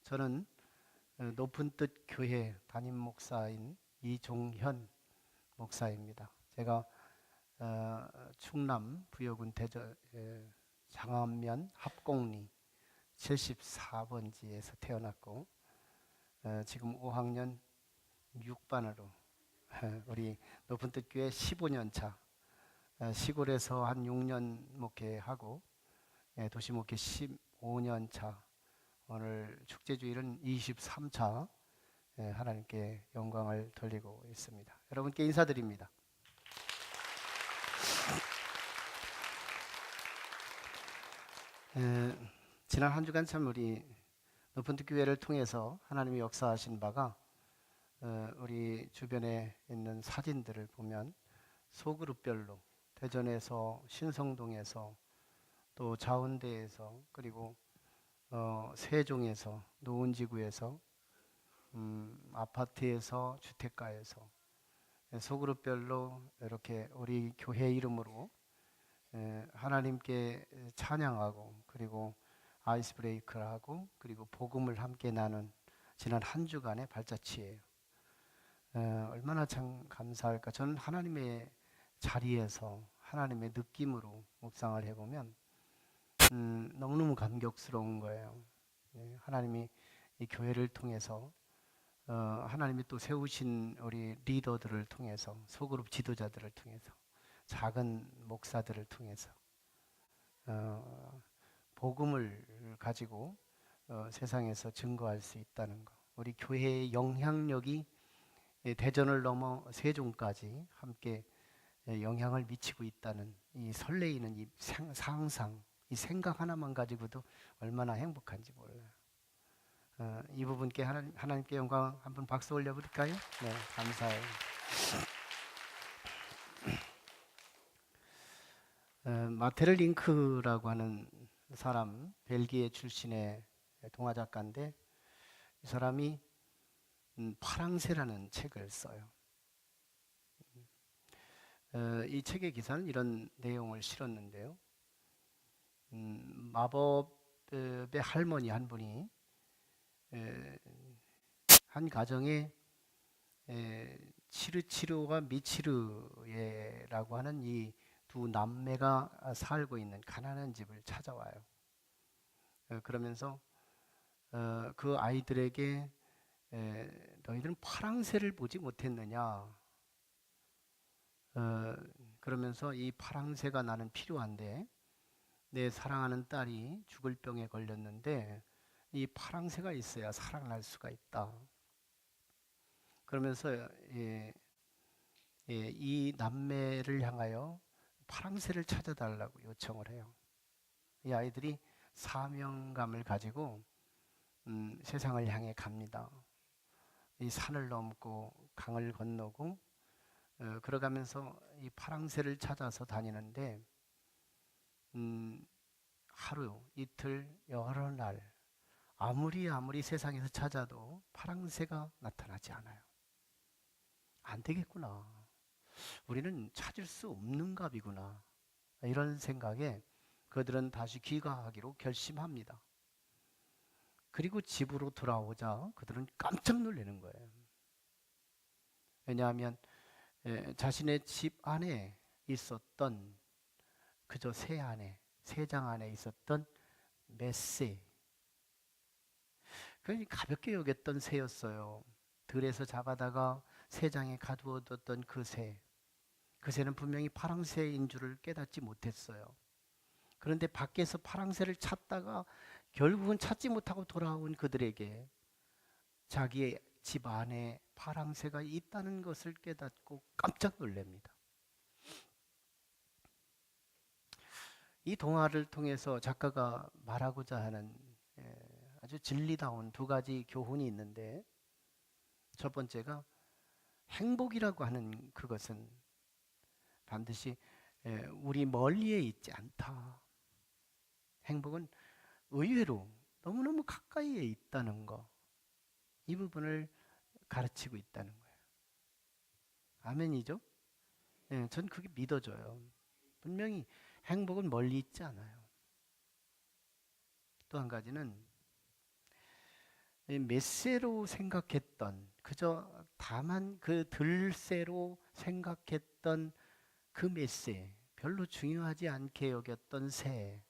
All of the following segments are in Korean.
저는 높은 뜻 교회 담임 목사인 이종현 목사입니다. 제가 충남 부여군 대전 장안면 합곡리 74번지에서 태어났고 지금 5학년 6반으로 우리 높은 뜻 교회 15년 차 시골에서 한 6년 목회하고 도시 목회 15년 차 오늘 축제주일은 23차 하나님께 영광을 돌리고 있습니다. 여러분께 인사드립니다. 지난 한 주간 참 우리 높은 뜻 교회를 통해서 하나님이 역사하신 바가 우리 주변에 있는 사진들을 보면 소그룹별로 대전에서 신성동에서 또 자운대에서 그리고 세종에서 노은지구에서 아파트에서 주택가에서 소그룹별로 이렇게 우리 교회 이름으로 하나님께 찬양하고 그리고 아이스 브레이크를 하고 그리고 복음을 함께 나눈 지난 한 주간의 발자취예요. 얼마나 참 감사할까. 저는 하나님의 자리에서 하나님의 느낌으로 묵상을 해보면 너무너무 감격스러운 거예요. 하나님이 이 교회를 통해서 하나님이 또 세우신 우리 리더들을 통해서 소그룹 지도자들을 통해서 작은 목사들을 통해서 복음을 가지고 세상에서 증거할 수 있다는 것. 우리 교회의 영향력이 대전을 넘어 세종까지 함께 영향을 미치고 있다는 이 설레이는 이 상상, 이 생각 하나만 가지고도 얼마나 행복한지 몰라요. 이 부분께 하나님께 영광 한번 박수 올려볼까요? 네, 감사해요. 마테르 링크라고 하는 사람, 벨기에 출신의 동화 작가인데 이 사람이 파랑새라는 책을 써요. 이 책의 기사는 이런 내용을 실었는데요. 마법의 할머니 한 분이 한 가정에 치르치르와 미치르라고 하는 이 두 남매가 살고 있는 가난한 집을 찾아와요. 그러면서 그 아이들에게 너희들은 파랑새를 보지 못했느냐? 그러면서 이 파랑새가 나는 필요한데 내 사랑하는 딸이 죽을 병에 걸렸는데 이 파랑새가 있어야 살아날 수가 있다. 그러면서 이 남매를 향하여 파랑새를 찾아달라고 요청을 해요. 이 아이들이 사명감을 가지고 세상을 향해 갑니다. 이 산을 넘고 강을 건너고 걸어가면서 이 파랑새를 찾아서 다니는데 하루, 이틀, 여러 날 아무리 세상에서 찾아도 파랑새가 나타나지 않아요. 안 되겠구나. 우리는 찾을 수 없는 갑이구나. 이런 생각에 그들은 다시 귀가하기로 결심합니다. 그리고 집으로 돌아오자 그들은 깜짝 놀라는 거예요. 왜냐하면 자신의 집 안에 있었던 그저 새장 안에 있었던 메세, 그냥 가볍게 여겼던 새였어요. 들에서 잡아다가 새장에 가두어뒀던 그 새. 그 새는 분명히 파랑새인 줄을 깨닫지 못했어요. 그런데 밖에서 파랑새를 찾다가 결국은 찾지 못하고 돌아온 그들에게 자기의 집 안에 파랑새가 있다는 것을 깨닫고 깜짝 놀랍니다. 이 동화를 통해서 작가가 말하고자 하는 아주 진리다운 두 가지 교훈이 있는데, 첫 번째가 행복이라고 하는 그것은 반드시 우리 멀리에 있지 않다. 행복은 의외로 너무너무 가까이에 있다는 거, 이 부분을 가르치고 있다는 거예요. 아멘이죠? 전 그게 믿어져요. 분명히 행복은 멀리 있지 않아요. 또 한 가지는 메세로 생각했던, 그저 다만 그 들새로 생각했던 그 메세, 별로 중요하지 않게 여겼던 새,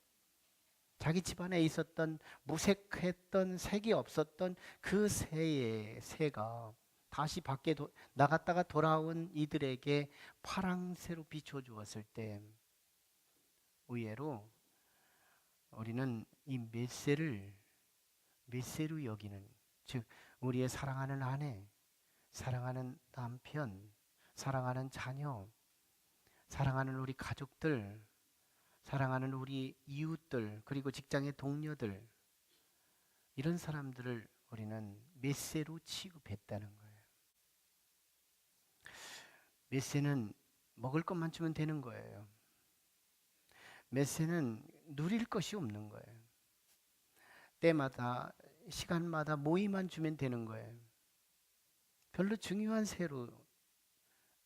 자기 집안에 있었던 무색했던 색이 없었던 그 새가 다시 밖에 나갔다가 돌아온 이들에게 파랑새로 비춰주었을 때, 의외로 우리는 이 메세로 여기는, 즉 우리의 사랑하는 아내, 사랑하는 남편, 사랑하는 자녀, 사랑하는 우리 가족들, 사랑하는 우리 이웃들, 그리고 직장의 동료들, 이런 사람들을 우리는 메세로 취급했다는 거예요. 메세는 먹을 것만 주면 되는 거예요. 메세는 누릴 것이 없는 거예요. 때마다 시간마다 모이만 주면 되는 거예요. 별로 중요한 새로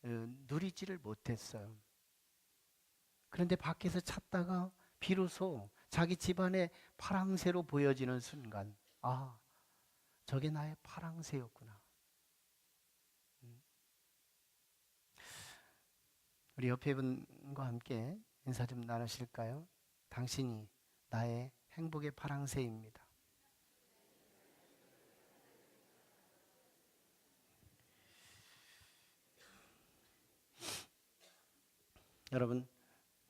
누리지를 못했어요. 그런데 밖에서 찾다가 비로소 자기 집안의 파랑새로 보여지는 순간, 아, 저게 나의 파랑새였구나. 우리 옆에 분과 함께 인사 좀 나누실까요? 당신이 나의 행복의 파랑새입니다. 여러분,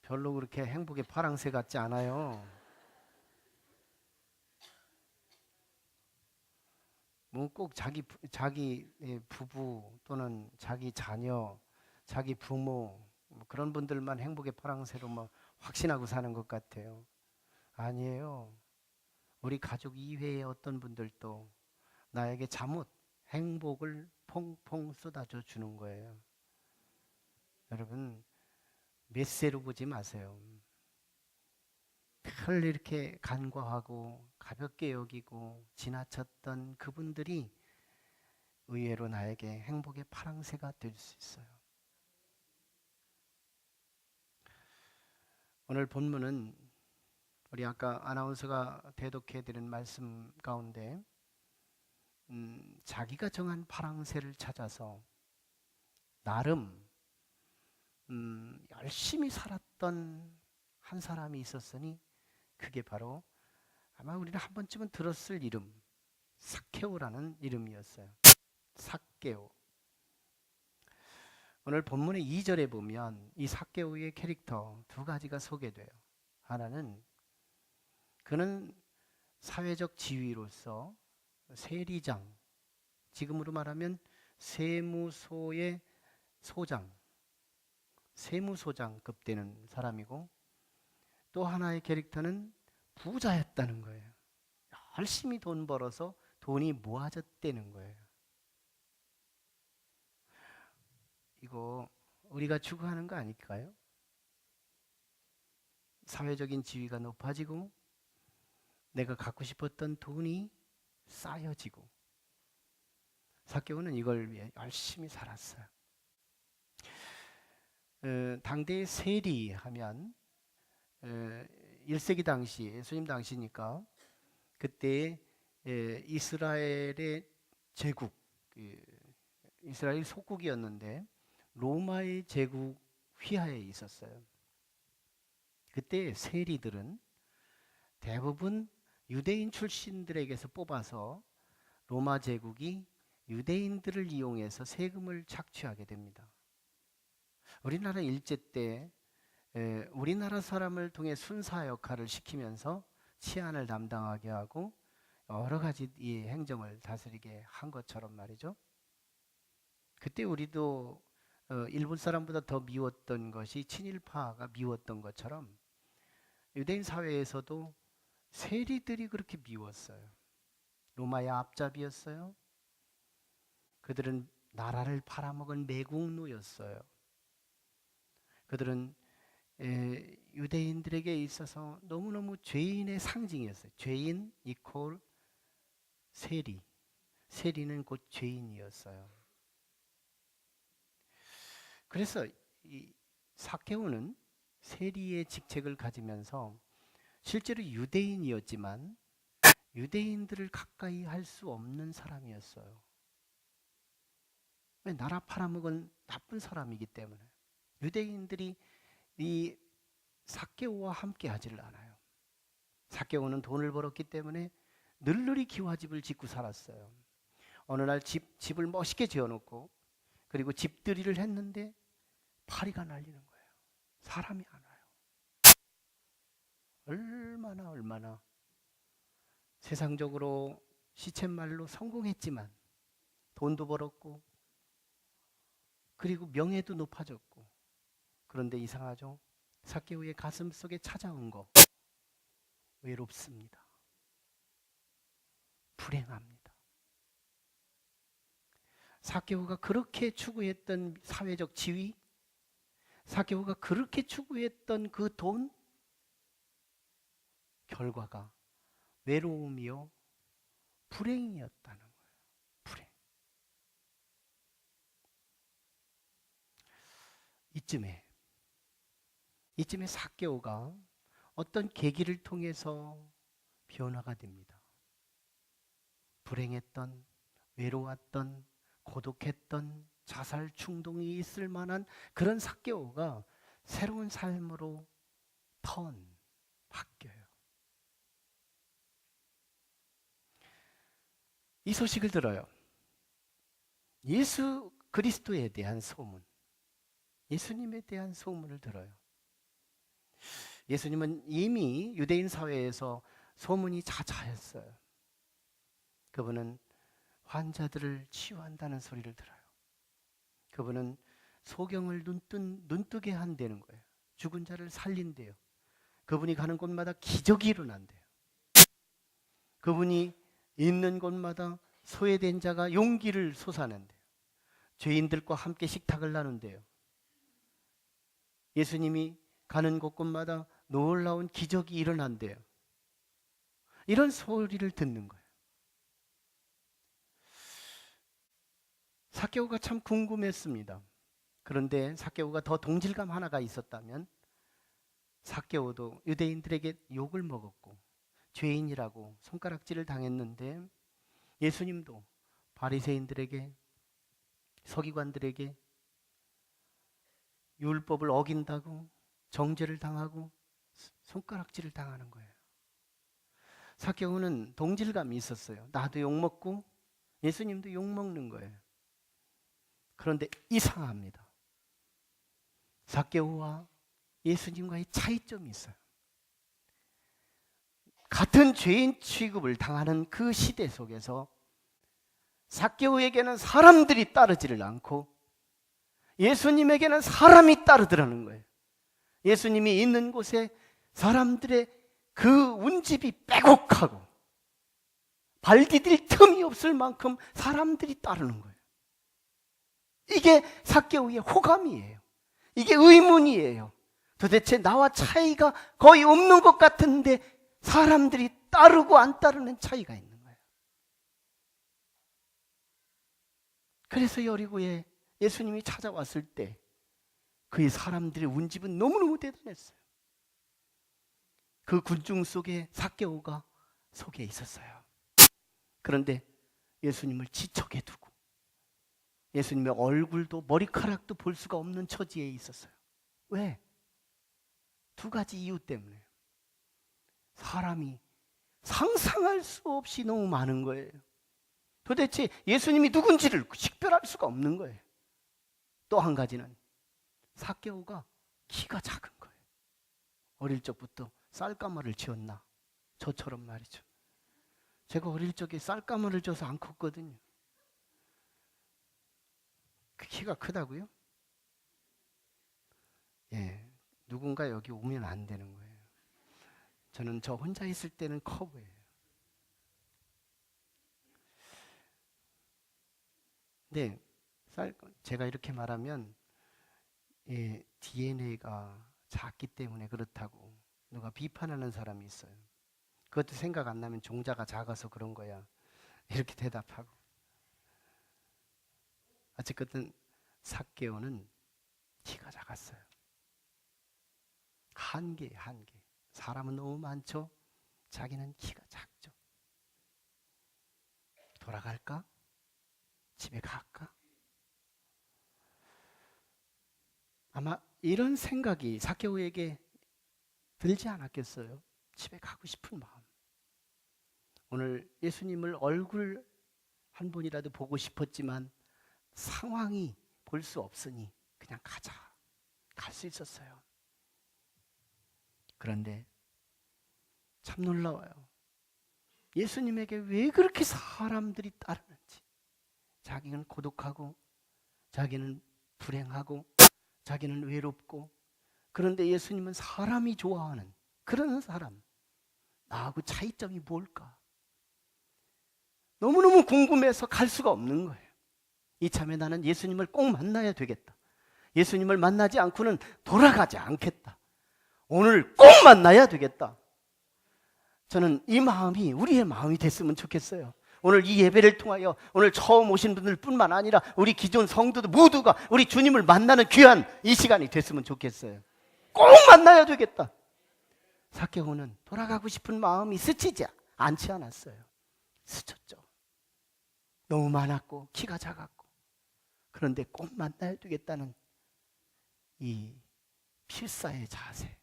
별로 그렇게 행복의 파랑새 같지 않아요. 뭐 꼭 자기 부부 또는 자기 자녀, 자기 부모, 뭐 그런 분들만 행복의 파랑새로 뭐 확신하고 사는 것 같아요. 아니에요. 우리 가족 이외의 어떤 분들도 나에게 잠옷, 행복을 퐁퐁 쏟아져 주는 거예요. 여러분, 메세로 보지 마세요. 늘 이렇게 간과하고 가볍게 여기고 지나쳤던 그분들이 의외로 나에게 행복의 파랑새가 될 수 있어요. 오늘 본문은 우리 아까 아나운서가 대독해드린 말씀 가운데 자기가 정한 파랑새를 찾아서 나름 열심히 살았던 한 사람이 있었으니 그게 바로 아마 우리는 한 번쯤은 들었을 이름, 삭개오라는 이름이었어요. 삭개오. 오늘 본문의 2절에 보면 이 삭개오의 캐릭터 두 가지가 소개돼요. 하나는 그는 사회적 지위로서 세리장, 지금으로 말하면 세무소의 소장, 세무소장급 되는 사람이고, 또 하나의 캐릭터는 부자였다는 거예요. 열심히 돈 벌어서 돈이 모아졌다는 거예요. 이거 우리가 추구하는 거 아닐까요? 사회적인 지위가 높아지고 내가 갖고 싶었던 돈이 쌓여지고, 삭개오는 이걸 위해 열심히 살았어요. 당대의 세리하면 1세기 당시, 예수님 당시니까 그때 이스라엘의 제국, 이스라엘 속국이었는데 로마의 제국 휘하에 있었어요. 그때 세리들은 대부분 유대인 출신들에게서 뽑아서 로마 제국이 유대인들을 이용해서 세금을 착취하게 됩니다. 우리나라 일제 때 우리나라 사람을 통해 순사 역할을 시키면서 치안을 담당하게 하고 여러 가지 이 행정을 다스리게 한 것처럼 말이죠. 그때 우리도 일본 사람보다 더 미웠던 것이 친일파가 미웠던 것처럼 유대인 사회에서도 세리들이 그렇게 미웠어요. 로마의 앞잡이였어요. 그들은 나라를 팔아먹은 매국노였어요. 그들은 유대인들에게 있어서 너무너무 죄인의 상징이었어요. 죄인 이퀄 세리. 세리는 곧 죄인이었어요. 그래서 이 삭개오는 세리의 직책을 가지면서 실제로 유대인이었지만 유대인들을 가까이 할 수 없는 사람이었어요. 왜? 나라 팔아먹은 나쁜 사람이기 때문에. 유대인들이 이 삭개오와 함께 하지를 않아요. 삭개오는 돈을 벌었기 때문에 늘늘이 기와집을 짓고 살았어요. 어느 날 집을 멋있게 지어놓고 그리고 집들이를 했는데 파리가 날리는 거예요. 사람이 안 와요. 얼마나 세상적으로 시쳇말로 성공했지만 돈도 벌었고 그리고 명예도 높아졌고, 그런데 이상하죠? 삭개오의 가슴 속에 찾아온 거 외롭습니다. 불행합니다. 삭개오가 그렇게 추구했던 사회적 지위, 삭개오가 그렇게 추구했던 그 돈, 결과가 외로움이요 불행이었다는 거예요. 불행. 이쯤에 삭개오가 어떤 계기를 통해서 변화가 됩니다. 불행했던, 외로웠던, 고독했던, 자살 충동이 있을 만한 그런 삭개오가 새로운 삶으로 바뀌어요. 이 소식을 들어요. 예수 그리스도에 대한 소문, 예수님에 대한 소문을 들어요. 예수님은 이미 유대인 사회에서 소문이 자자했어요. 그분은 환자들을 치유한다는 소리를 들어요. 그분은 소경을 눈뜨게 한다는 거예요. 죽은 자를 살린대요. 그분이 가는 곳마다 기적이 일어난대요. 그분이 있는 곳마다 소외된 자가 용기를 솟아낸대요. 죄인들과 함께 식탁을 나눈대요. 예수님이 가는 곳곳마다 놀라운 기적이 일어난대요. 이런 소리를 듣는 거예요. 삭개오가 참 궁금했습니다. 그런데 삭개오가 더 동질감 하나가 있었다면, 삭개오도 유대인들에게 욕을 먹었고 죄인이라고 손가락질을 당했는데, 예수님도 바리새인들에게, 서기관들에게 율법을 어긴다고 정죄를 당하고 손가락질을 당하는 거예요. 삭개오는 동질감이 있었어요. 나도 욕먹고 예수님도 욕먹는 거예요. 그런데 이상합니다. 삭개오와 예수님과의 차이점이 있어요. 같은 죄인 취급을 당하는 그 시대 속에서 삭개오에게는 사람들이 따르지를 않고 예수님에게는 사람이 따르더라는 거예요. 예수님이 있는 곳에 사람들의 그 운집이 빼곡하고 발 디딜 틈이 없을 만큼 사람들이 따르는 거예요. 이게 삭개오의 호감이에요. 이게 의문이에요. 도대체 나와 차이가 거의 없는 것 같은데 사람들이 따르고 안 따르는 차이가 있는 거예요. 그래서 여리고에 예수님이 찾아왔을 때 그의 사람들의 운집은 너무너무 대단했어요. 그 군중 속에 삭개오가 속에 있었어요. 그런데 예수님을 지척에 두고 예수님의 얼굴도 머리카락도 볼 수가 없는 처지에 있었어요. 왜? 두 가지 이유 때문에. 사람이 상상할 수 없이 너무 많은 거예요. 도대체 예수님이 누군지를 식별할 수가 없는 거예요. 또 한 가지는 삭개오가 키가 작은 거예요. 어릴 적부터 쌀가마를 지었나? 저처럼 말이죠. 제가 어릴 적에 쌀가마를 져서 안 컸거든요. 그 키가 크다고요? 예, 누군가 여기 오면 안 되는 거예요. 저는 저 혼자 있을 때는 커 보여요. 근데 제가 이렇게 말하면 DNA가 작기 때문에 그렇다고 누가 비판하는 사람이 있어요. 그것도 생각 안 나면 종자가 작아서 그런 거야, 이렇게 대답하고. 어쨌든 삭개오는 키가 작았어요. 한계. 사람은 너무 많죠. 자기는 키가 작죠. 돌아갈까? 집에 갈까? 아마 이런 생각이 삭개오에게 들지 않았겠어요? 집에 가고 싶은 마음. 오늘 예수님을 얼굴 한 번이라도 보고 싶었지만 상황이 볼 수 없으니 그냥 가자. 갈 수 있었어요. 그런데 참 놀라워요. 예수님에게 왜 그렇게 사람들이 따르는지. 자기는 고독하고 자기는 불행하고 자기는 외롭고, 그런데 예수님은 사람이 좋아하는 그런 사람. 나하고 차이점이 뭘까? 너무너무 궁금해서 갈 수가 없는 거예요. 이참에 나는 예수님을 꼭 만나야 되겠다. 예수님을 만나지 않고는 돌아가지 않겠다. 오늘 꼭 만나야 되겠다. 저는 이 마음이 우리의 마음이 됐으면 좋겠어요. 오늘 이 예배를 통하여 오늘 처음 오신 분들 뿐만 아니라 우리 기존 성도들 모두가 우리 주님을 만나는 귀한 이 시간이 됐으면 좋겠어요. 꼭 만나야 되겠다. 삭개오는 돌아가고 싶은 마음이 스치지 않지 않았어요. 스쳤죠. 너무 많았고 키가 작았고. 그런데 꼭 만나야 되겠다는 이 필사의 자세,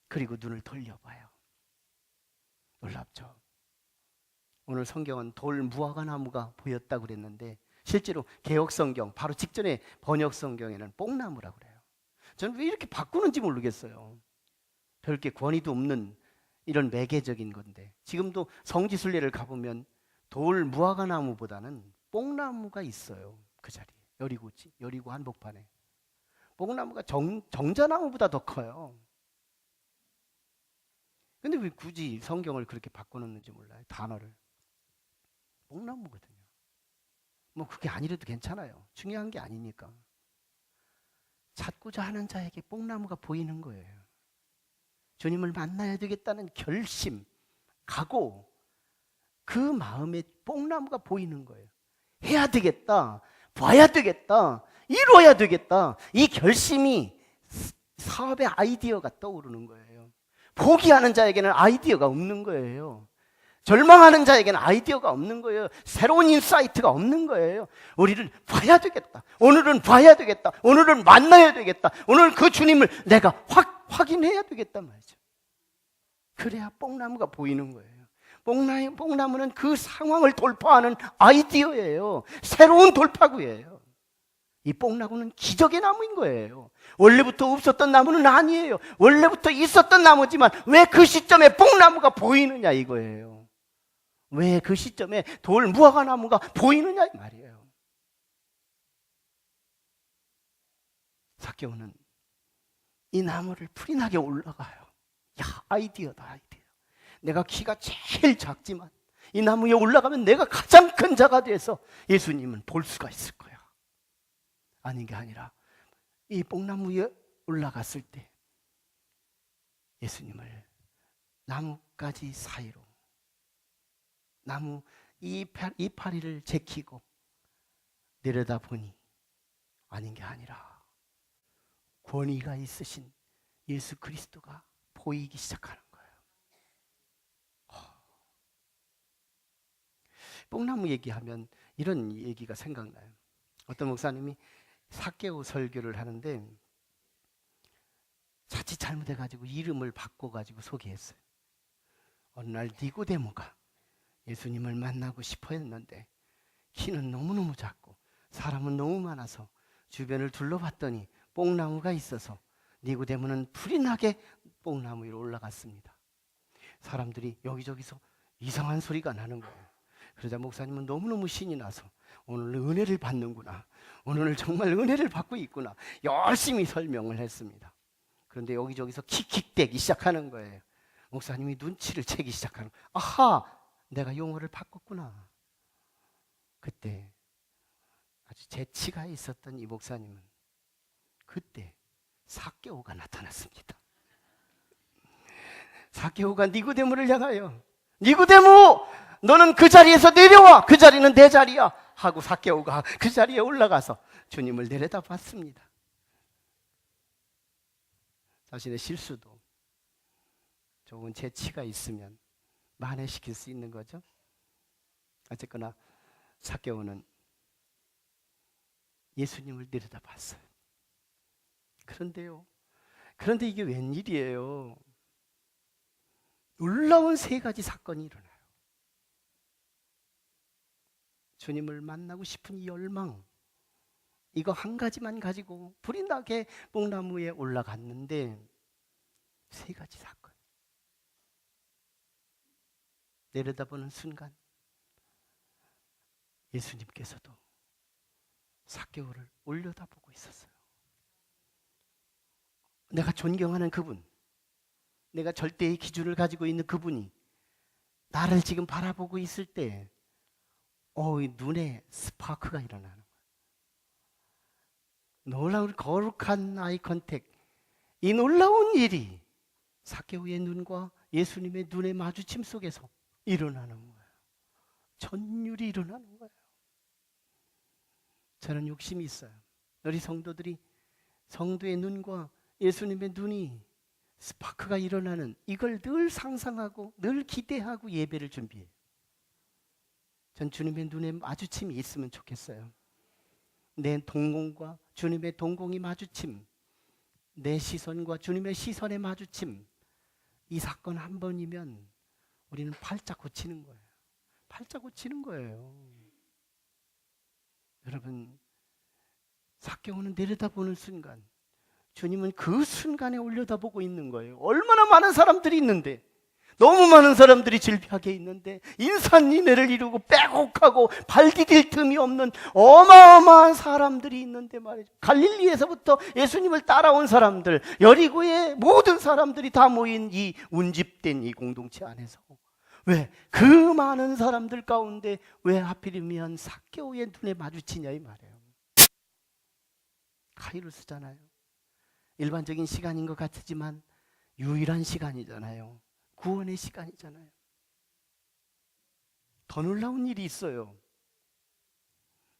그리고 눈을 돌려봐요. 놀랍죠. 오늘 성경은 돌 무화과 나무가 보였다고 그랬는데 실제로 개역성경 바로 직전에 번역성경에는 뽕나무라고 그래요. 저는 왜 이렇게 바꾸는지 모르겠어요. 별게 권위도 없는 이런 매개적인 건데, 지금도 성지순례를 가보면 돌 무화과 나무보다는 뽕나무가 있어요. 그 자리에 여리고 한복판에 뽕나무가 정자나무보다 더 커요. 근데 왜 굳이 성경을 그렇게 바꿔놓는지 몰라요. 단어를. 뽕나무거든요. 뭐 그게 아니래도 괜찮아요. 중요한 게 아니니까. 찾고자 하는 자에게 뽕나무가 보이는 거예요. 주님을 만나야 되겠다는 결심, 각오, 그 마음에 뽕나무가 보이는 거예요. 해야 되겠다, 봐야 되겠다, 이루어야 되겠다. 이 결심이 사업의 아이디어가 떠오르는 거예요. 포기하는 자에게는 아이디어가 없는 거예요. 절망하는 자에게는 아이디어가 없는 거예요. 새로운 인사이트가 없는 거예요. 우리를 봐야 되겠다. 오늘은 봐야 되겠다. 오늘은 만나야 되겠다. 오늘 그 주님을 내가 확인해야 되겠단 말이죠. 그래야 뽕나무가 보이는 거예요. 뽕나무는 그 상황을 돌파하는 아이디어예요. 새로운 돌파구예요. 이 뽕나무는 기적의 나무인 거예요. 원래부터 없었던 나무는 아니에요. 원래부터 있었던 나무지만 왜 그 시점에 뽕나무가 보이느냐 이거예요. 왜 그 시점에 돌 무화과 나무가 보이느냐 이 말이에요. 삭개오는 이 나무를 풀이 나게 올라가요. 야, 아이디어다, 아이디어. 내가 키가 제일 작지만 이 나무에 올라가면 내가 가장 큰 자가 돼서 예수님은 볼 수가 있을 거야. 아닌 게 아니라 이 뽕나무 위에 올라갔을 때 예수님을 나뭇가지 사이로, 나무 이파리를 제키고 내려다보니 아닌 게 아니라 권위가 있으신 예수 그리스도가 보이기 시작하는 거예요. 뽕나무 얘기하면 이런 얘기가 생각나요. 어떤 목사님이 삭개오 설교를 하는데 자칫 잘못해가지고 이름을 바꿔가지고 소개했어요. 어느 날 니고데모가 예수님을 만나고 싶어 했는데 키는 너무너무 작고 사람은 너무 많아서 주변을 둘러봤더니 뽕나무가 있어서 니고데모는 불이 나게 뽕나무 위로 올라갔습니다. 사람들이 여기저기서 이상한 소리가 나는 거예요. 그러자 목사님은 너무너무 신이 나서 오늘 은혜를 받는구나, 오늘 정말 은혜를 받고 있구나, 열심히 설명을 했습니다. 그런데 여기저기서 킥킥대기 시작하는 거예요. 목사님이 눈치를 채기 시작하는 거예요. 아하, 내가 용어를 바꿨구나. 그때 아주 재치가 있었던 이 목사님은 그때 삭개오가 나타났습니다. 삭개오가 니고데모를 향하여 니고데모, 너는 그 자리에서 내려와. 그 자리는 내 자리야 하고 삭개오가 그 자리에 올라가서 주님을 내려다봤습니다. 자신의 실수도 좋은 재치가 있으면 만회시킬 수 있는 거죠. 어쨌거나 삭개오는 예수님을 내려다봤어요. 그런데 이게 웬일이에요? 놀라운 세 가지 사건이 일어나요. 주님을 만나고 싶은 이 열망, 이거 한 가지만 가지고 불이 나게 뽕나무에 올라갔는데 세 가지 사건. 내려다보는 순간 예수님께서도 삭개오를 올려다보고 있었어요. 내가 존경하는 그분, 내가 절대의 기준을 가지고 있는 그분이 나를 지금 바라보고 있을 때 눈에 스파크가 일어나는 거예요. 놀라운 거룩한 아이 컨택, 이 놀라운 일이 삭개오의 눈과 예수님의 눈의 마주침 속에서 일어나는 거예요. 전율이 일어나는 거예요. 저는 욕심이 있어요. 우리 성도들이 성도의 눈과 예수님의 눈이 스파크가 일어나는 이걸 늘 상상하고 늘 기대하고 예배를 준비해요. 전 주님의 눈에 마주침이 있으면 좋겠어요. 내 동공과 주님의 동공이 마주침, 내 시선과 주님의 시선의 마주침, 이 사건 한 번이면 우리는 팔짝 고치는 거예요. 팔짝 고치는 거예요. 여러분, 삭개오는 내려다보는 순간 주님은 그 순간에 올려다보고 있는 거예요. 얼마나 많은 사람들이 있는데, 너무 많은 사람들이 질비하게 있는데 인산인해를 이루고 빼곡하고 발 디딜 틈이 없는 어마어마한 사람들이 있는데 말이죠. 갈릴리에서부터 예수님을 따라온 사람들, 여리고의 모든 사람들이 다 모인 이 운집된 이 공동체 안에서 왜 그 많은 사람들 가운데 왜 하필이면 삭개오의 눈에 마주치냐 이 말이에요. 카이로스잖아요. 일반적인 시간인 것 같지만 유일한 시간이잖아요. 구원의 시간이잖아요. 더 놀라운 일이 있어요.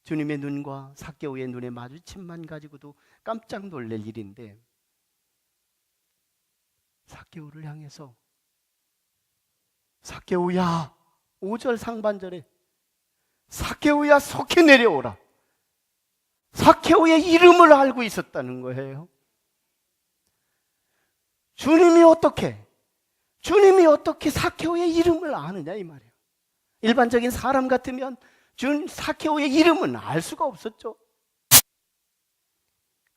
주님의 눈과 삭개오의 눈의 마주침만 가지고도 깜짝 놀랄 일인데, 삭개오를 향해서 삭개오야, 5절 상반절에 삭개오야 속히 내려오라. 삭개오의 이름을 알고 있었다는 거예요. 주님이 어떻게 삭개오의 이름을 아느냐 이 말이에요. 일반적인 사람 같으면 삭개오의 이름은 알 수가 없었죠.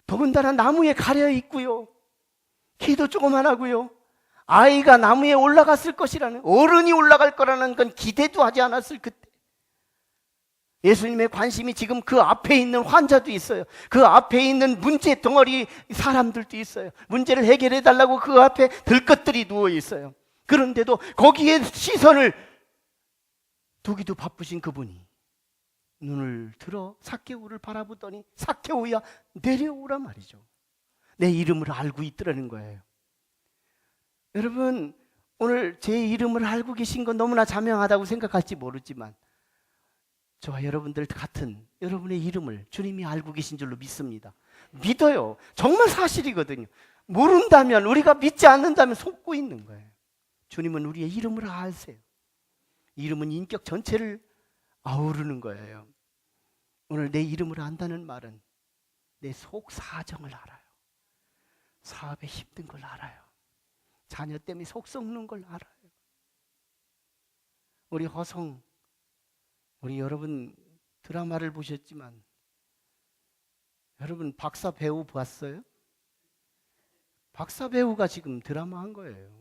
더군다나 나무에 가려 있고요, 키도 조그만 하고요, 아이가 나무에 올라갔을 것이라는, 어른이 올라갈 거라는 건 기대도 하지 않았을 그때 예수님의 관심이 지금 그 앞에 있는 환자도 있어요. 그 앞에 있는 문제 덩어리 사람들도 있어요. 문제를 해결해 달라고 그 앞에 들것들이 누워 있어요. 그런데도 거기에 시선을 두기도 바쁘신 그분이 눈을 들어 삭개오를 바라보더니 삭개오야 내려오라 말이죠. 내 이름을 알고 있더라는 거예요. 여러분, 오늘 제 이름을 알고 계신 건 너무나 자명하다고 생각할지 모르지만 저와 여러분들 같은 여러분의 이름을 주님이 알고 계신 줄로 믿습니다. 믿어요. 정말 사실이거든요. 모른다면, 우리가 믿지 않는다면 속고 있는 거예요. 주님은 우리의 이름을 아세요. 이름은 인격 전체를 아우르는 거예요. 오늘 내 이름을 안다는 말은 내 속 사정을 알아요. 사업에 힘든 걸 알아요. 자녀 때문에 속 썩는 걸 알아요. 우리 허성, 우리 여러분 드라마를 보셨지만 여러분 박사 배우 봤어요? 박사 배우가 지금 드라마 한 거예요.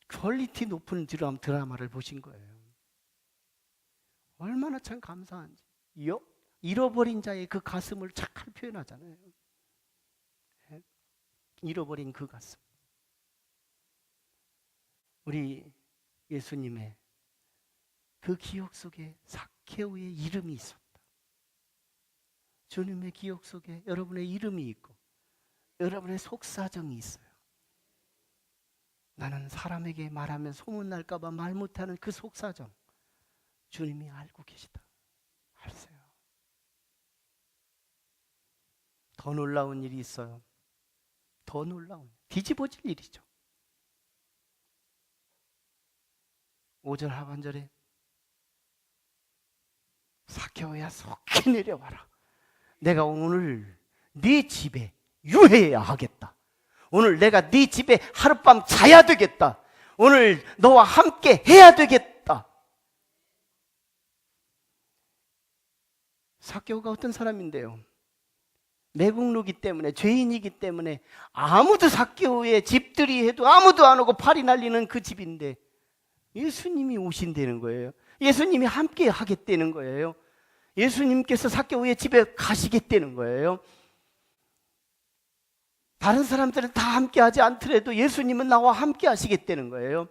퀄리티 높은 드라마를 보신 거예요. 얼마나 참 감사한지. 잃어버린 자의 그 가슴을 잘 표현하잖아요. 잃어버린 그 가슴. 우리 예수님의 그 기억 속에 삭개오의 이름이 있었다. 주님의 기억 속에 여러분의 이름이 있고 여러분의 속사정이 있어요. 나는 사람에게 말하면 소문날까 봐 말 못하는 그 속사정 주님이 알고 계시다. 아세요. 더 놀라운 일이 있어요. 더 놀라운, 뒤집어질 일이죠. 5절 하반절에 삭개오야, 속히 내려와라. 내가 오늘 네 집에 유해야 하겠다. 오늘 내가 네 집에 하룻밤 자야 되겠다. 오늘 너와 함께 해야 되겠다. 삭개오가 어떤 사람인데요? 매국노기 때문에, 죄인이기 때문에 아무도 삭개오의 집들이 해도 아무도 안 오고 팔이 날리는 그 집인데 예수님이 오신다는 거예요. 예수님이 함께 하겠다는 거예요. 예수님께서 삭개오의 집에 가시겠다는 거예요. 다른 사람들은 다 함께 하지 않더라도 예수님은 나와 함께 하시겠다는 거예요.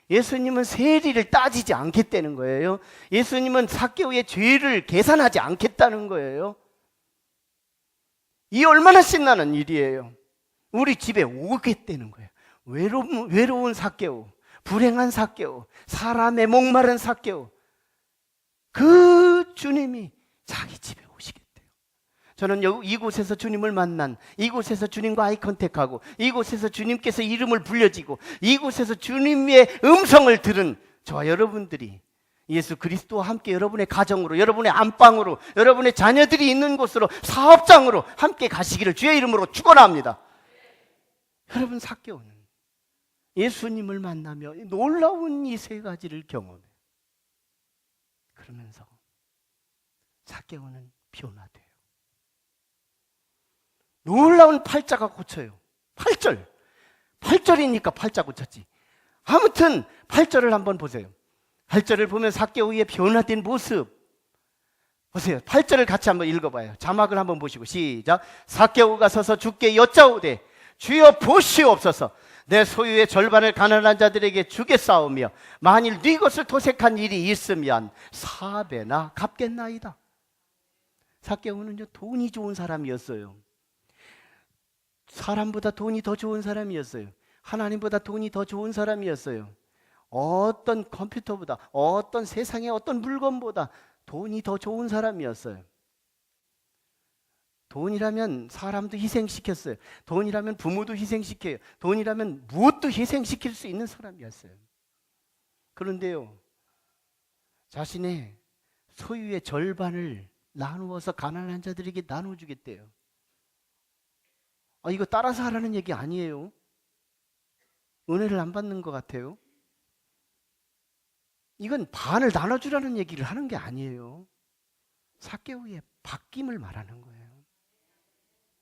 예수님은 세리를 따지지 않겠다는 거예요. 예수님은 삭개오의 죄를 계산하지 않겠다는 거예요. 이 얼마나 신나는 일이에요. 우리 집에 오겠다는 거예요. 외로운 삭개오, 불행한 삭개오, 사람의 목마른 삭개오, 그 주님이 자기 집에 오시겠대요. 저는 이곳에서 주님을 만난, 이곳에서 주님과 아이 컨택하고, 이곳에서 주님께서 이름을 불려지고, 이곳에서 주님의 음성을 들은 저와 여러분들이 예수 그리스도와 함께 여러분의 가정으로, 여러분의 안방으로, 여러분의 자녀들이 있는 곳으로, 사업장으로 함께 가시기를 주의 이름으로 축원합니다. 여러분, 삭개오는 예수님을 만나며 놀라운 이 세 가지를 경험해요. 그러면서 삭개오는 변화돼요. 놀라운 팔자가 고쳐요. 8절이니까 팔자 고쳤지. 아무튼 8절을 한번 보세요. 8절을 보면 삭개오의 변화된 모습 보세요. 8절을 같이 한번 읽어봐요. 자막을 한번 보시고 시작. 삭개오가 서서 주께 여짜오되 주여 보시옵소서. 내 소유의 절반을 가난한 자들에게 주겠사오며 만일 네 것을 토색한 일이 있으면 4배나 갚겠나이다. 삭개오는요, 돈이 좋은 사람이었어요. 사람보다 돈이 더 좋은 사람이었어요. 하나님보다 돈이 더 좋은 사람이었어요. 어떤 컴퓨터보다, 어떤 세상의 어떤 물건보다 돈이 더 좋은 사람이었어요. 돈이라면 사람도 희생시켰어요. 돈이라면 부모도 희생시켜요. 돈이라면 무엇도 희생시킬 수 있는 사람이었어요. 그런데요, 자신의 소유의 절반을 나누어서 가난한 자들에게 나눠주겠대요. 이거 따라서 하라는 얘기 아니에요. 은혜를 안 받는 것 같아요. 이건 반을 나눠주라는 얘기를 하는 게 아니에요. 삭개오의 바뀜을 말하는 거예요.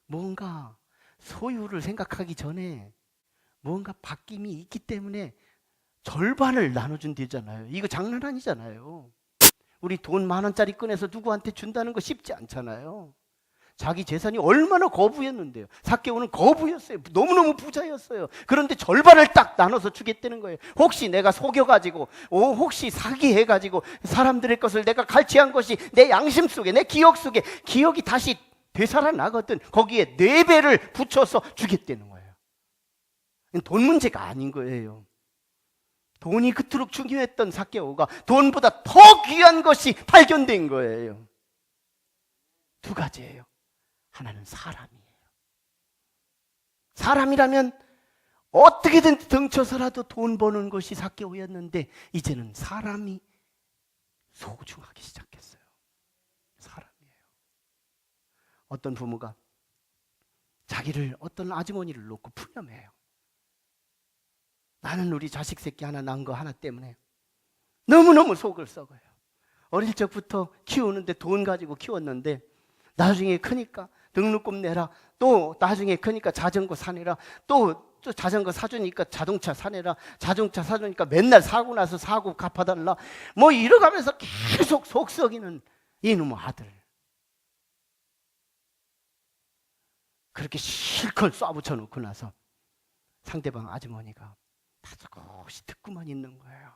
뭔가 소유를 생각하기 전에 뭔가 바뀜이 있기 때문에 절반을 나눠준대잖아요. 이거 장난 아니잖아요. 우리 돈 10,000원짜리 꺼내서 누구한테 준다는 거 쉽지 않잖아요. 자기 재산이 얼마나 거부였는데요. 삭개오는 거부였어요. 너무너무 부자였어요. 그런데 절반을 딱 나눠서 주겠다는 거예요. 혹시 내가 속여가지고, 혹시 사기해가지고 사람들의 것을 내가 갈취한 것이 내 양심 속에, 내 기억 속에, 기억이 다시 되살아나거든. 거기에 4배를 붙여서 주겠다는 거예요. 돈 문제가 아닌 거예요. 돈이 그토록 중요했던 삭개오가 돈보다 더 귀한 것이 발견된 거예요. 2가지예요. 하나는 사람이에요. 사람이라면 어떻게든 등쳐서라도 돈 버는 것이 삭개오였는데 이제는 사람이 소중하기 시작했어요. 사람이에요. 어떤 부모가 자기를 어떤 아주머니를 놓고 푸념해요. 나는 우리 자식 새끼 하나 낳은 거 하나 때문에 너무너무 속을 썩어요. 어릴 적부터 키우는데 돈 가지고 키웠는데 나중에 크니까 등록금 내라, 또 나중에 크니까 자전거 사내라, 또 자전거 사주니까 자동차 사내라, 자동차 사주니까 맨날 사고 나서 사고 갚아달라, 뭐 이러가면서 계속 속 썩이는 이놈의 아들. 그렇게 실컷 쏴붙여 놓고 나서 상대방 아주머니가 다 조금씩 듣고만 있는 거예요.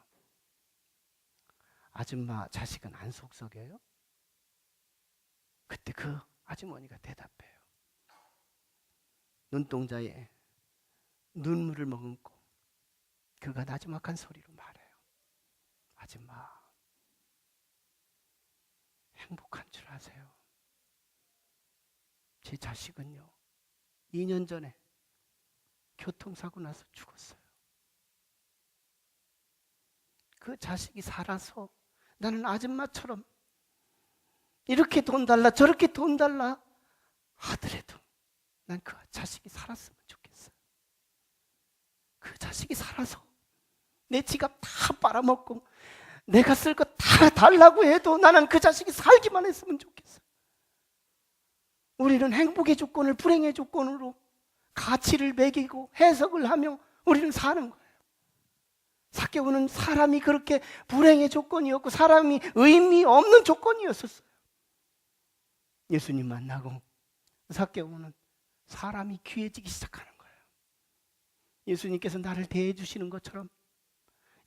아줌마 자식은 안 속썩여요? 그때 그 아주머니가 대답해요. 눈동자에 눈물을 머금고 그가 나지막한 소리로 말해요. 아줌마, 행복한 줄 아세요? 제 자식은요, 2년 전에 교통사고 나서 죽었어요. 그 자식이 살아서 나는 아줌마처럼 이렇게 돈 달라 저렇게 돈 달라 하더라도 난 그 자식이 살았으면 좋겠어요. 그 자식이 살아서 내 지갑 다 빨아먹고 내가 쓸 거 다 달라고 해도 나는 그 자식이 살기만 했으면 좋겠어요. 우리는 행복의 조건을 불행의 조건으로 가치를 매기고 해석을 하며 우리는 사는 거예요. 삭개오는 사람이 그렇게 불행의 조건이었고 사람이 의미 없는 조건이었었어요. 예수님 만나고 삭개오는 사람이 귀해지기 시작하는 거예요. 예수님께서 나를 대해 주시는 것처럼,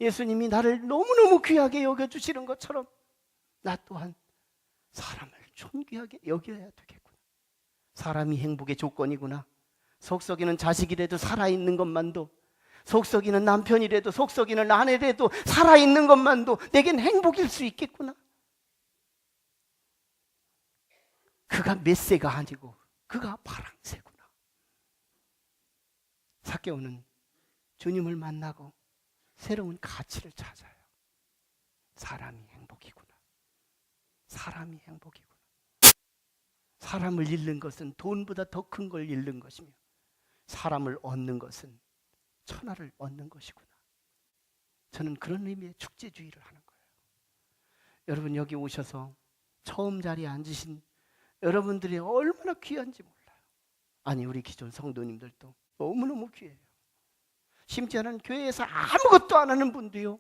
예수님이 나를 너무너무 귀하게 여겨주시는 것처럼 나 또한 사람을 존귀하게 여겨야 되겠구나. 사람이 행복의 조건이구나. 속썩이는 자식이라도 살아있는 것만도, 속썩이는 남편이라도 속썩이는 아내라도 살아있는 것만도 내겐 행복일 수 있겠구나. 그가 몇 세가 아니고 그가 파랑새구나. 삭개오는 주님을 만나고 새로운 가치를 찾아요. 사람이 행복이구나. 사람이 행복이구나. 사람을 잃는 것은 돈보다 더 큰 걸 잃는 것이며 사람을 얻는 것은 천하를 얻는 것이구나. 저는 그런 의미의 축제주의를 하는 거예요. 여러분 여기 오셔서 처음 자리에 앉으신 여러분들이 얼마나 귀한지 몰라요. 아니 우리 기존 성도님들도 너무너무 귀해요. 심지어는 교회에서 아무것도 안 하는 분도요,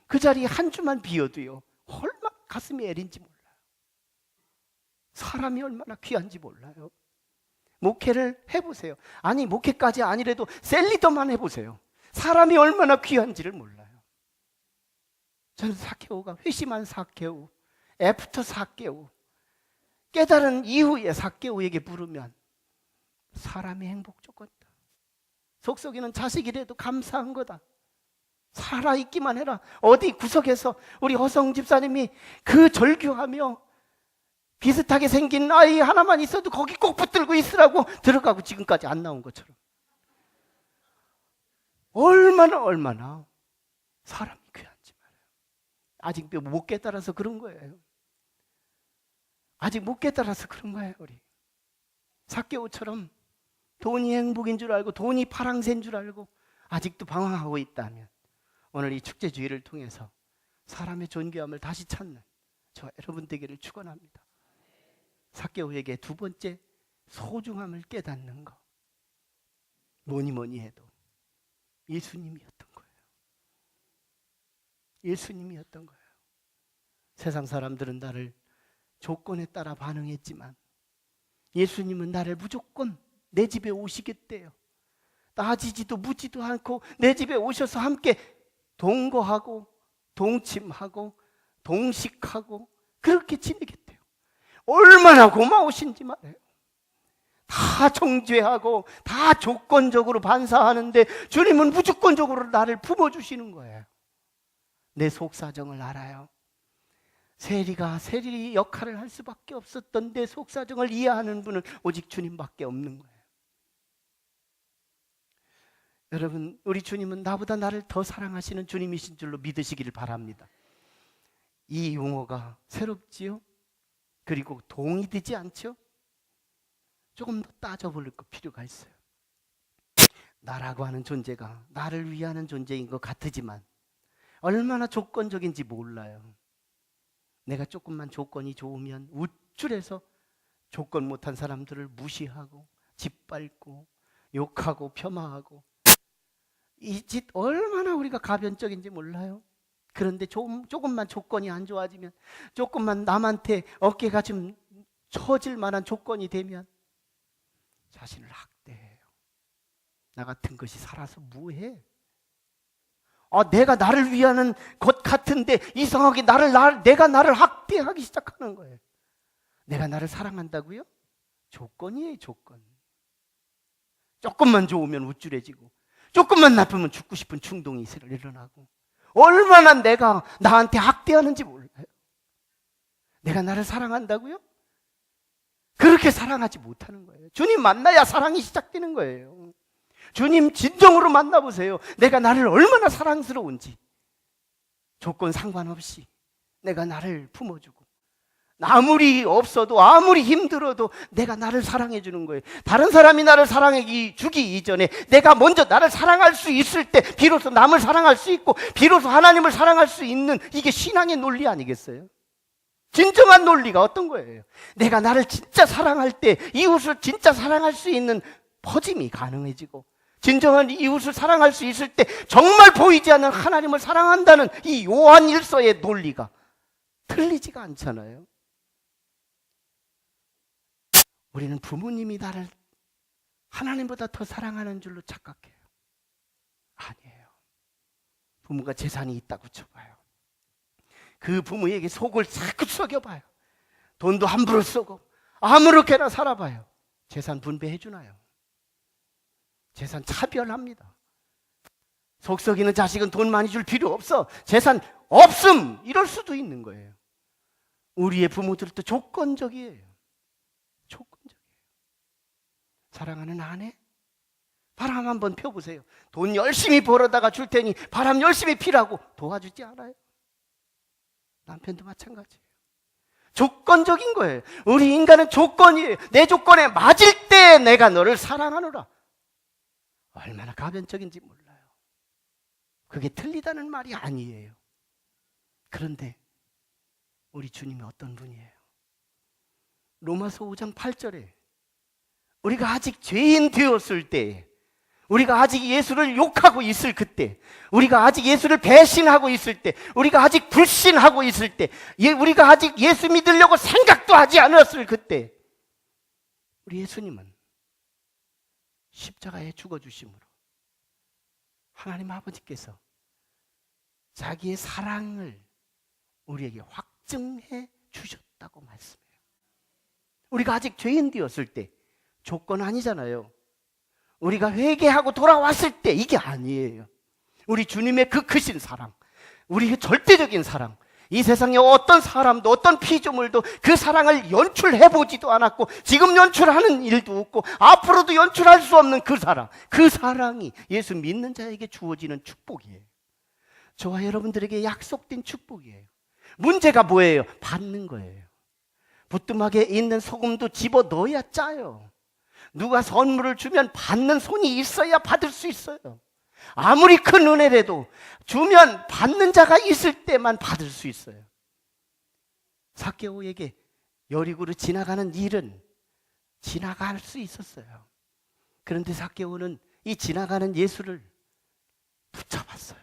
그 자리에 한 주만 비어도요 얼마나 가슴이 애린지 몰라요. 사람이 얼마나 귀한지 몰라요. 목회를 해보세요. 아니 목회까지 아니래도 셀리더만 해보세요. 사람이 얼마나 귀한지를 몰라요. 저는 삭개오가 회심한 삭개오, 애프터 삭개오, 깨달은 이후에 삭개오에게 물으면 사람의 행복 조건이다. 속썩이는 자식이라도 감사한 거다. 살아있기만 해라. 어디 구석에서 우리 허성 집사님이 그 절규하며 비슷하게 생긴 아이 하나만 있어도 거기 꼭 붙들고 있으라고 들어가고 지금까지 안 나온 것처럼 얼마나 사람이 귀한지 말이에요. 아직 못 깨달아서 그런 거예요. 아직 못 깨달아서 그런 거예요. 우리 삭개오처럼 돈이 행복인 줄 알고 돈이 파랑새인 줄 알고 아직도 방황하고 있다면 오늘 이 축제주의를 통해서 사람의 존귀함을 다시 찾는 저 여러분 되기를 축원합니다. 삭개오에게 두 번째 소중함을 깨닫는 것, 뭐니 해도 예수님이었던 거예요. 예수님이었던 거예요. 세상 사람들은 나를 조건에 따라 반응했지만 예수님은 나를 무조건 내 집에 오시겠대요. 따지지도 묻지도 않고 내 집에 오셔서 함께 동거하고 동침하고 동식하고 그렇게 지내겠대요. 얼마나 고마우신지 말이에요. 다 정죄하고 다 조건적으로 반사하는데 주님은 무조건적으로 나를 품어주시는 거예요. 내 속사정을 알아요. 세리 역할을 할 수밖에 없었던 내 속사정을 이해하는 분은 오직 주님밖에 없는 거예요. 여러분, 우리 주님은 나보다 나를 더 사랑하시는 주님이신 줄로 믿으시기를 바랍니다. 이 용어가 새롭지요? 그리고 동의되지 않죠? 조금 더 따져볼 필요가 있어요. 나라고 하는 존재가 나를 위하는 존재인 것 같으지만 얼마나 조건적인지 몰라요. 내가 조금만 조건이 좋으면 우쭐해서 조건 못한 사람들을 무시하고 짓밟고 욕하고 폄하하고, 이 짓 얼마나 우리가 가변적인지 몰라요. 그런데 조금만 조건이 안 좋아지면, 조금만 남한테 어깨가 좀 처질 만한 조건이 되면 자신을 학대해요. 나 같은 것이 살아서 뭐해? 내가 나를 위하는 것 같은데 이상하게 내가 나를 학대하기 시작하는 거예요. 내가 나를 사랑한다고요? 조건이에요, 조건. 조금만 좋으면 우쭐해지고 조금만 나쁘면 죽고 싶은 충동이 일어나고, 얼마나 내가 나한테 학대하는지 몰라요. 내가 나를 사랑한다고요? 그렇게 사랑하지 못하는 거예요. 주님 만나야 사랑이 시작되는 거예요. 주님 진정으로 만나보세요. 내가 나를 얼마나 사랑스러운지. 조건 상관없이 내가 나를 품어주고 아무리 없어도 아무리 힘들어도 내가 나를 사랑해 주는 거예요. 다른 사람이 나를 사랑해 주기 이전에 내가 먼저 나를 사랑할 수 있을 때 비로소 남을 사랑할 수 있고 비로소 하나님을 사랑할 수 있는, 이게 신앙의 논리 아니겠어요? 진정한 논리가 어떤 거예요? 내가 나를 진짜 사랑할 때 이웃을 진짜 사랑할 수 있는 퍼짐이 가능해지고, 진정한 이웃을 사랑할 수 있을 때 정말 보이지 않는 하나님을 사랑한다는 이 요한일서의 논리가 틀리지가 않잖아요. 우리는 부모님이 나를 하나님보다 더 사랑하는 줄로 착각해요. 아니에요. 부모가 재산이 있다고 쳐봐요. 그 부모에게 속을 자꾸 썩여봐요. 돈도 함부로 쓰고 아무렇게나 살아봐요. 재산 분배해 주나요? 재산 차별합니다. 속 썩이는 자식은 돈 많이 줄 필요 없어, 재산 없음, 이럴 수도 있는 거예요. 우리의 부모들도 조건적이에요. 조건적이에요. 사랑하는 아내, 바람 한번 펴보세요. 돈 열심히 벌어다가 줄 테니 바람 열심히 피라고 도와주지 않아요? 남편도 마찬가지예요. 조건적인 거예요. 우리 인간은 조건이에요. 내 조건에 맞을 때 내가 너를 사랑하노라. 얼마나 가변적인지 몰라요. 그게 틀리다는 말이 아니에요. 그런데 우리 주님이 어떤 분이에요? 로마서 5장 8절에 우리가 아직 죄인 되었을 때, 우리가 아직 예수를 욕하고 있을 그때, 우리가 아직 예수를 배신하고 있을 때, 우리가 아직 불신하고 있을 때, 우리가 아직 예수 믿으려고 생각도 하지 않았을 그때, 우리 예수님은 십자가에 죽어주심으로 하나님 아버지께서 자기의 사랑을 우리에게 확증해 주셨다고 말씀해요. 우리가 아직 죄인 되었을 때, 조건 아니잖아요. 우리가 회개하고 돌아왔을 때, 이게 아니에요. 우리 주님의 그 크신 사랑, 우리의 절대적인 사랑, 이 세상에 어떤 사람도 어떤 피조물도 그 사랑을 연출해보지도 않았고 지금 연출하는 일도 없고 앞으로도 연출할 수 없는 그 사랑, 그 사랑이 예수 믿는 자에게 주어지는 축복이에요. 저와 여러분들에게 약속된 축복이에요. 문제가 뭐예요? 받는 거예요. 부뚜막에 있는 소금도 집어 넣어야 짜요. 누가 선물을 주면 받는 손이 있어야 받을 수 있어요. 아무리 큰 은혜라도 주면 받는 자가 있을 때만 받을 수 있어요. 삭개오에게 여리고로 지나가는 일은 지나갈 수 있었어요. 그런데 삭개오는 이 지나가는 예수를 붙잡았어요.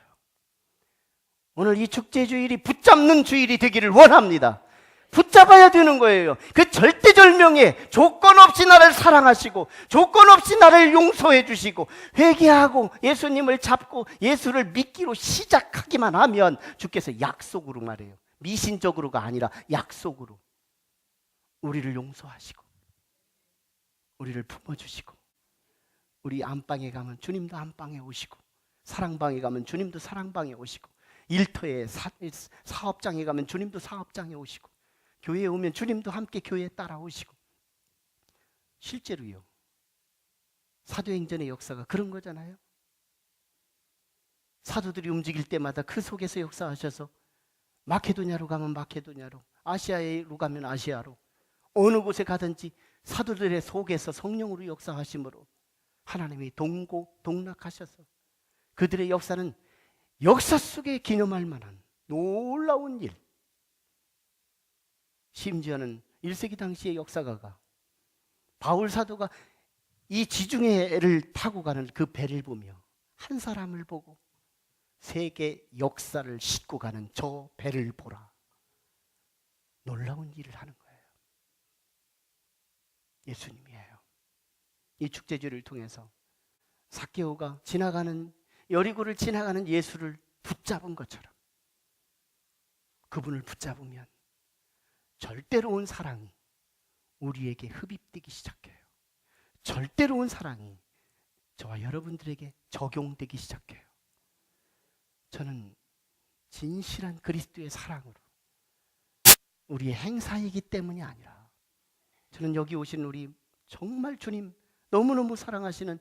오늘 이 축제주일이 붙잡는 주일이 되기를 원합니다. 붙잡아야 되는 거예요. 그 절대절명에 조건 없이 나를 사랑하시고 조건 없이 나를 용서해 주시고 회개하고 예수님을 잡고 예수를 믿기로 시작하기만 하면 주께서 약속으로 말해요. 미신적으로가 아니라 약속으로 우리를 용서하시고 우리를 품어주시고, 우리 안방에 가면 주님도 안방에 오시고, 사랑방에 가면 주님도 사랑방에 오시고, 일터에 사업장에 가면 주님도 사업장에 오시고, 교회에 오면 주님도 함께 교회에 따라오시고. 실제로요, 사도행전의 역사가 그런 거잖아요. 사도들이 움직일 때마다 그 속에서 역사하셔서 마케도냐로 가면 마케도냐로, 아시아로 가면 아시아로, 어느 곳에 가든지 사도들의 속에서 성령으로 역사하심으로 하나님이 동고동락하셔서 그들의 역사는 역사 속에 기념할 만한 놀라운 일, 심지어는 1세기 당시의 역사가가 바울 사도가 이 지중해를 타고 가는 그 배를 보며 한 사람을 보고 세계 역사를 싣고 가는 저 배를 보라, 놀라운 일을 하는 거예요. 예수님이에요. 이 축제주를 통해서 삭개오가 지나가는 여리고를 지나가는 예수를 붙잡은 것처럼 그분을 붙잡으면 절대로운 사랑이 우리에게 흡입되기 시작해요. 절대로운 사랑이 저와 여러분들에게 적용되기 시작해요. 저는 진실한 그리스도의 사랑으로, 우리의 행사이기 때문이 아니라, 저는 여기 오신 우리 정말 주님 너무너무 사랑하시는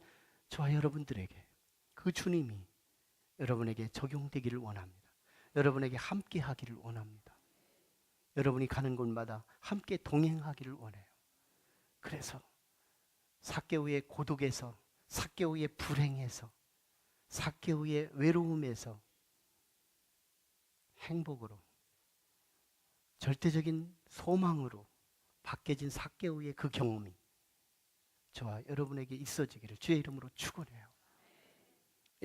저와 여러분들에게 그 주님이 여러분에게 적용되기를 원합니다. 여러분에게 함께 하기를 원합니다. 여러분이 가는 곳마다 함께 동행하기를 원해요. 그래서 삭개오의 고독에서, 삭개오의 불행에서, 삭개오의 외로움에서 행복으로, 절대적인 소망으로 바뀌어진 삭개오의 그 경험이 저와 여러분에게 있어지기를 주의 이름으로 축원해요.